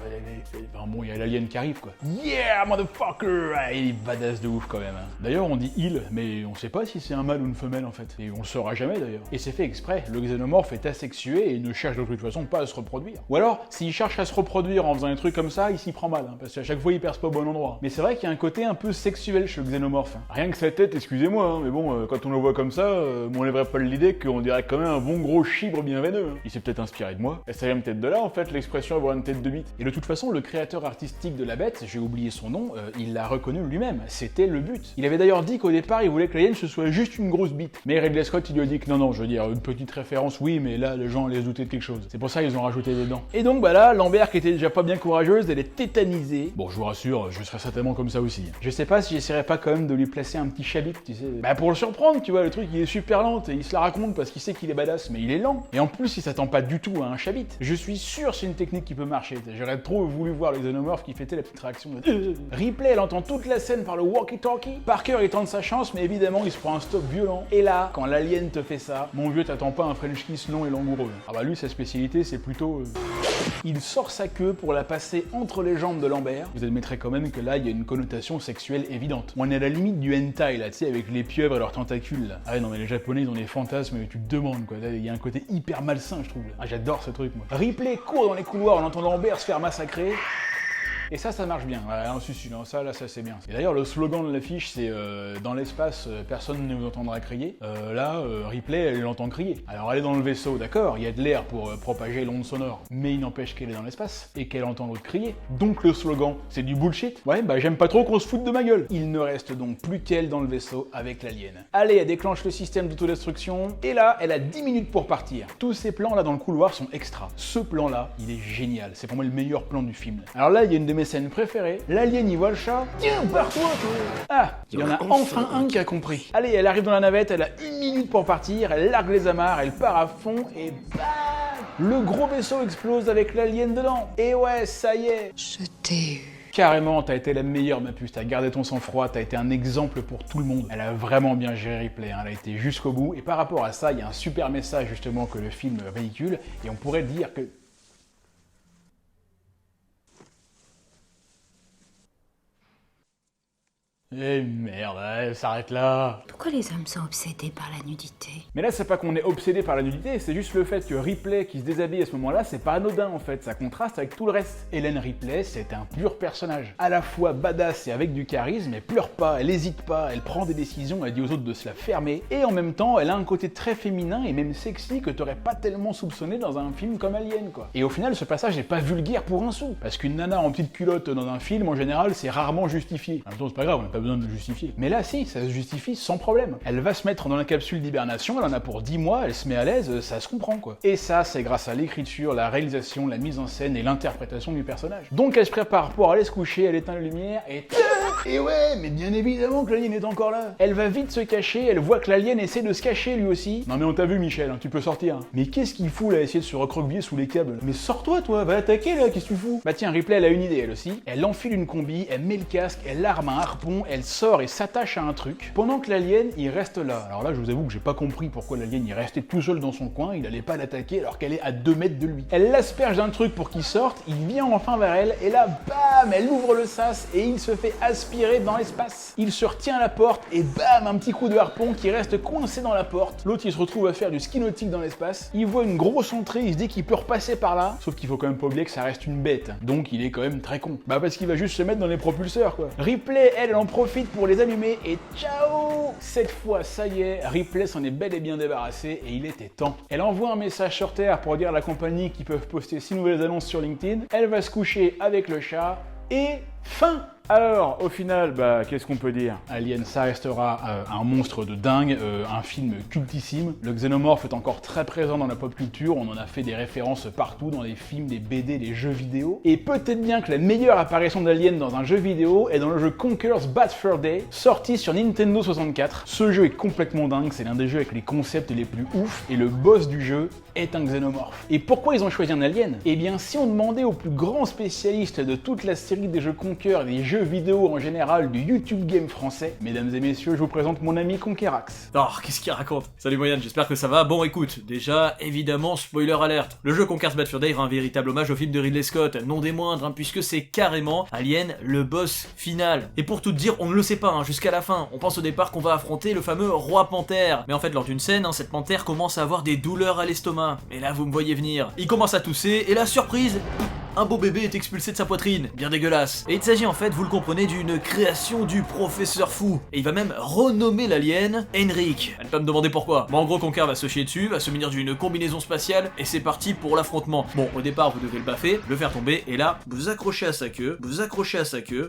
Enfin bon, il y a l'alien qui arrive quoi. Yeah, motherfucker! Ah, il est badass de ouf quand même. Hein. D'ailleurs, on dit il, mais on sait pas si c'est un mâle ou une femelle en fait. Et on le saura jamais d'ailleurs. Et c'est fait exprès. Le xénomorphe est asexué et ne cherche de toute façon pas à se reproduire. Ou alors, s'il cherche à se reproduire en faisant des trucs comme ça, il s'y prend mal, hein, parce qu'à chaque fois il perce pas au bon endroit. Mais c'est vrai qu'il y a un côté un peu sexuel chez le xénomorphe. Rien que sa tête, excusez-moi, hein, mais bon, quand on le voit comme ça, on n'enlèverait pas l'idée qu'on dirait quand même un bon gros chibre bien veineux. Hein. Il s'est peut-être inspiré de moi. Et ça vient peut-être de là en fait, l'expression avoir une tête de bite. Et de toute façon, le créateur artistique de la bête, j'ai oublié son nom, il l'a reconnu lui-même. C'était le but. Il avait d'ailleurs dit qu'au départ, il voulait que l'alien ce soit juste une grosse bite. Mais Ridley Scott, il lui a dit que non, je veux dire, une petite référence, oui, mais là, les gens allaient se douter de quelque chose. C'est pour ça qu'ils ont rajouté des dents. Et donc, bah là, Lambert, qui était déjà pas bien courageuse, elle est tétanisée. Bon, je vous rassure, je serais certainement comme ça aussi. Je sais pas si j'essaierais pas quand même de lui placer un petit chabit, tu sais. Bah, pour le surprendre, tu vois, le truc, il est super lent et il se la raconte parce qu'il sait qu'il est badass, mais il est lent. Et en plus, il s'attend pas du tout à un chabit. Je suis sûr c'est une technique qui peut marcher. J'aurais trop voulu voir le xénomorphe qui fêtait la petite réaction de... Ripley, elle entend toute la scène par le walkie-talkie. Parker, il tente sa chance, mais évidemment, il se prend un stop violent. Et là, quand l'alien te fait ça, mon vieux, t'attends pas un French kiss long et langoureux. Ah bah lui, sa spécialité, c'est plutôt... Il sort sa queue pour la passer entre les jambes de Lambert. Vous admettrez quand même que là, il y a une connotation sexuelle évidente. On est à la limite du hentai, là, tu sais, avec les pieuvres et leurs tentacules, là. Ah ouais, non, mais les Japonais, ils ont des fantasmes, mais tu te demandes, quoi. Là, il y a un côté hyper malsain, je trouve. Ah, j'adore ce truc, moi. Ripley court dans les couloirs en entendant Lambert se faire massacrer. Et ça marche bien. Ouais, non, ça c'est bien. Et d'ailleurs, le slogan de l'affiche, c'est dans l'espace, personne ne vous entendra crier. Ripley, elle l'entend crier. Alors, elle est dans le vaisseau, d'accord, il y a de l'air pour propager l'onde sonore. Mais il n'empêche qu'elle est dans l'espace et qu'elle entend l'autre crier. Donc, le slogan, c'est du bullshit. Ouais, bah, j'aime pas trop qu'on se foute de ma gueule. Il ne reste donc plus qu'elle dans le vaisseau avec l'alien. Allez, elle déclenche le système d'autodestruction. Et là, elle a 10 minutes pour partir. Tous ces plans là dans le couloir sont extra. Ce plan-là, il est génial. C'est pour moi le meilleur plan du film. Alors là, il y a une de mes scènes préférées, l'alien y voit le chat, tiens, pars-toi toi. Ah, il y en a enfin un qui a compris. Allez, elle arrive dans la navette, elle a 1 minute pour partir, elle largue les amarres, elle part à fond et bam, le gros vaisseau explose avec l'alien dedans. Et ouais, ça y est. Je t'ai eu. Carrément, t'as été la meilleure, ma puce, t'as gardé ton sang-froid, t'as été un exemple pour tout le monde. Elle a vraiment bien géré Ripley, hein. Elle a été jusqu'au bout, et par rapport à ça, il y a un super message justement que le film véhicule, et on pourrait dire que... Eh merde, elle s'arrête là. Pourquoi les hommes sont obsédés par la nudité? Mais là, c'est pas qu'on est obsédé par la nudité, c'est juste le fait que Ripley qui se déshabille à ce moment-là, c'est pas anodin en fait, ça contraste avec tout le reste. Hélène Ripley, c'est un pur personnage. À la fois badass et avec du charisme, elle pleure pas, elle hésite pas, elle prend des décisions, elle dit aux autres de se la fermer, et en même temps, elle a un côté très féminin et même sexy que t'aurais pas tellement soupçonné dans un film comme Alien, quoi. Et au final, ce passage n'est pas vulgaire pour un sou, parce qu'une nana en petite culotte dans un film, en général, c'est rarement justifié. En même temps, c'est pas grave, on n'a pas besoin de le justifier. Mais là, si, ça se justifie sans problème. Elle va se mettre dans la capsule d'hibernation, elle en a pour 10 mois, elle se met à l'aise, ça se comprend, quoi. Et ça, c'est grâce à l'écriture, la réalisation, la mise en scène et l'interprétation du personnage. Donc elle se prépare pour aller se coucher, elle éteint la lumière et ouais, mais bien évidemment que l'alien est encore là. Elle va vite se cacher, elle voit que l'alien essaie de se cacher lui aussi. Non mais on t'a vu Michel, hein, tu peux sortir. Mais qu'est-ce qu'il fout là, essayer de se recroqueviller sous les câbles? Mais sors-toi toi, va attaquer là, qu'est-ce que tu fous? Bah tiens, Ripley elle a une idée elle aussi. Elle enfile une combi, elle met le casque, elle arme un harpon, elle sort et s'attache à un truc. Pendant que l'alien il reste là. Alors là je vous avoue que j'ai pas compris pourquoi l'alien il restait tout seul dans son coin, il allait pas l'attaquer alors qu'elle est à 2 mètres de lui. Elle l'asperge d'un truc pour qu'il sorte, il vient enfin vers elle et là bam, elle ouvre le sas et il se fait aspirer dans l'espace. Il se retient à la porte et bam, un petit coup de harpon qui reste coincé dans la porte. L'autre il se retrouve à faire du ski nautique dans l'espace. Il voit une grosse entrée, il se dit qu'il peut repasser par là. Sauf qu'il faut quand même pas oublier que ça reste une bête. Donc il est quand même très con. Bah parce qu'il va juste se mettre dans les propulseurs quoi. Ripley, elle en profite pour les allumer et ciao. Cette fois, ça y est, Ripley s'en est bel et bien débarrassé et il était temps. Elle envoie un message sur Terre pour dire à la compagnie qu'ils peuvent poster 6 nouvelles annonces sur LinkedIn. Elle va se coucher avec le chat et fin. Alors, au final, bah, qu'est-ce qu'on peut dire? Alien, ça restera un monstre de dingue, un film cultissime. Le xénomorphe est encore très présent dans la pop culture, on en a fait des références partout, dans les films, les BD, les jeux vidéo. Et peut-être bien que la meilleure apparition d'Alien dans un jeu vidéo est dans le jeu Conker's Bad Fur Day, sorti sur Nintendo 64. Ce jeu est complètement dingue, c'est l'un des jeux avec les concepts les plus ouf, et le boss du jeu est un xénomorphe. Et pourquoi ils ont choisi un alien? Eh bien, si on demandait aux plus grands spécialistes de toute la série des jeux Conker et des jeux vidéo en général du YouTube game français, mesdames et messieurs, je vous présente mon ami Conkerax. Oh, qu'est-ce qu'il raconte? Salut Moyane, j'espère que ça va. Bon, écoute, déjà, évidemment, spoiler alert. Le jeu Conker's Bad Fur Day rend un véritable hommage au film de Ridley Scott, non des moindres, puisque c'est carrément Alien, le boss final. Et pour tout te dire, on ne le sait pas, jusqu'à la fin. On pense au départ qu'on va affronter le fameux roi panthère. Mais en fait, lors d'une scène, cette panthère commence à avoir des douleurs à l'estomac. Et là, vous me voyez venir. Il commence à tousser, et la surprise, un beau bébé est expulsé de sa poitrine, bien dégueulasse. Et il s'agit en fait, vous le comprenez, d'une création du professeur fou. Et il va même renommer l'alien Henrik. À ne pas me demander pourquoi. Bon, en gros, Conker va se chier dessus, va se munir d'une combinaison spatiale, et c'est parti pour l'affrontement. Bon, au départ, vous devez le baffer, le faire tomber, et là, vous accrochez à sa queue,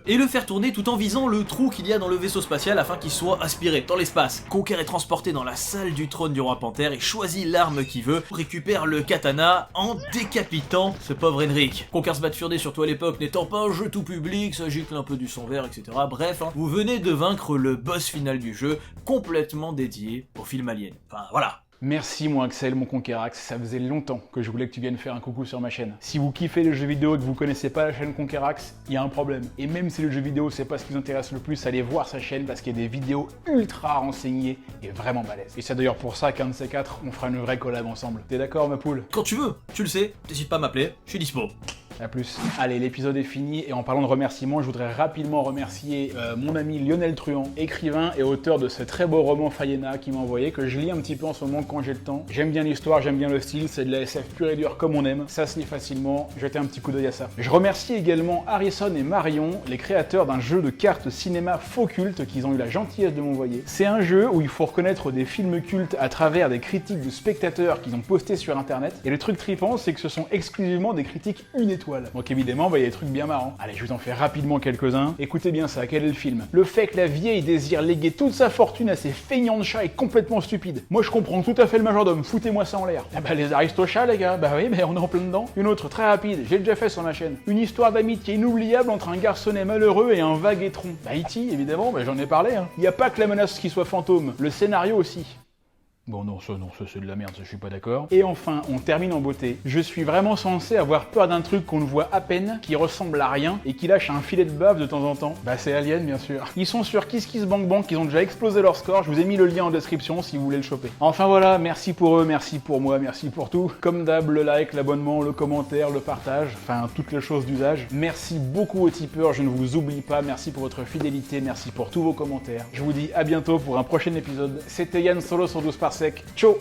et le faire tourner tout en visant le trou qu'il y a dans le vaisseau spatial afin qu'il soit aspiré dans l'espace. Conker est transporté dans la salle du trône du roi panthère et choisit l'arme qu'il veut, récupère le katana en décapitant ce pauvre Henrik. Conker's Bad Fur Day, surtout à l'époque, n'étant pas un jeu tout public, ça gicle un peu du sang vert, etc. Bref, vous venez de vaincre le boss final du jeu, complètement dédié au film Alien. Enfin, voilà. Merci mon Axel, mon Conkerax, ça faisait longtemps que je voulais que tu viennes faire un coucou sur ma chaîne. Si vous kiffez les jeux vidéo et que vous connaissez pas la chaîne Conkerax, il y a un problème. Et même si le jeu vidéo c'est pas ce qui vous intéresse le plus, allez voir sa chaîne parce qu'il y a des vidéos ultra renseignées et vraiment balèzes. Et c'est d'ailleurs pour ça qu'un de ces quatre, on fera une vraie collab ensemble. T'es d'accord ma poule? Quand tu veux, tu le sais, n'hésite pas à m'appeler, je suis dispo. A plus. Allez, l'épisode est fini et en parlant de remerciements, je voudrais rapidement remercier mon ami Lionel Truand, écrivain et auteur de ce très beau roman Fayena qui m'a envoyé, que je lis un petit peu en ce moment quand j'ai le temps. J'aime bien l'histoire, j'aime bien le style, c'est de la SF pure et dure comme on aime, ça se lit facilement, jetez un petit coup d'œil à ça. Je remercie également Harrison et Marion, les créateurs d'un jeu de cartes cinéma faux culte qu'ils ont eu la gentillesse de m'envoyer. C'est un jeu où il faut reconnaître des films cultes à travers des critiques de spectateurs qu'ils ont postés sur internet, et le truc trippant, c'est que ce sont exclusivement des critiques une étoile. Donc évidemment, il y a des trucs bien marrants. Allez, je vous en fais rapidement quelques-uns. Écoutez bien ça, quel est le film? Le fait que la vieille désire léguer toute sa fortune à ses feignants de chats est complètement stupide. Moi je comprends tout à fait le majordome, foutez-moi ça en l'air. Ah bah les aristochats les gars, bah oui, mais on est en plein dedans. Une autre, très rapide, j'ai déjà fait sur ma chaîne. Une histoire d'amitié inoubliable entre un garçonnet malheureux et un vague étron. Bah E.T. évidemment, bah j'en ai parlé. Il y a pas que la menace qui soit fantôme, le scénario aussi. Bon non, ça c'est de la merde, ça je suis pas d'accord. Et enfin, on termine en beauté. Je suis vraiment censé avoir peur d'un truc qu'on ne voit à peine, qui ressemble à rien, et qui lâche un filet de bave de temps en temps. Bah c'est Alien bien sûr. Ils sont sur KissKissBankBank, ils ont déjà explosé leur score, je vous ai mis le lien en description si vous voulez le choper. Enfin voilà, merci pour eux, merci pour moi, merci pour tout. Comme d'hab, le like, l'abonnement, le commentaire, le partage, enfin toutes les choses d'usage. Merci beaucoup aux tipeurs, je ne vous oublie pas, merci pour votre fidélité, merci pour tous vos commentaires. Je vous dis à bientôt pour un prochain épisode. C'était Yann Solo sur 12 par sec. Ciao.